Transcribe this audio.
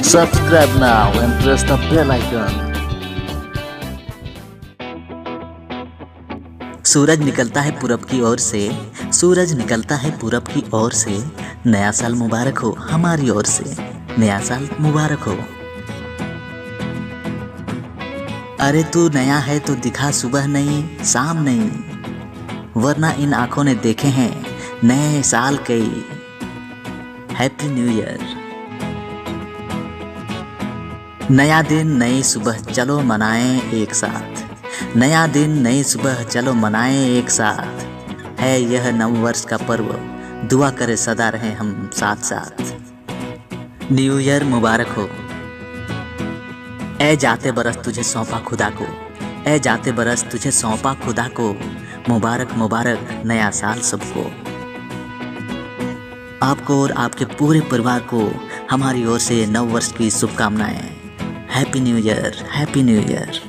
Subscribe now and press the bell icon. सूरज निकलता है पूरब की ओर से, सूरज निकलता है पूरब की ओर से। नया साल मुबारक हो हमारी ओर से, नया साल मुबारक हो। अरे तू नया है तो दिखा सुबह नहीं शाम नहीं, वरना इन आंखों ने देखे हैं नए साल कई। Happy new year. नया दिन नई सुबह चलो मनाएं एक साथ, नया दिन नई सुबह चलो मनाएं एक साथ। है यह नव वर्ष का पर्व, दुआ करे सदा रहें हम साथ साथ। न्यू ईयर मुबारक हो। ए जाते बरस तुझे सौंपा खुदा को, ए जाते बरस तुझे सौंपा खुदा को। मुबारक मुबारक नया साल सबको। आपको और आपके पूरे परिवार को हमारी ओर से नव वर्ष की शुभकामनाएं। Happy new year, happy new year.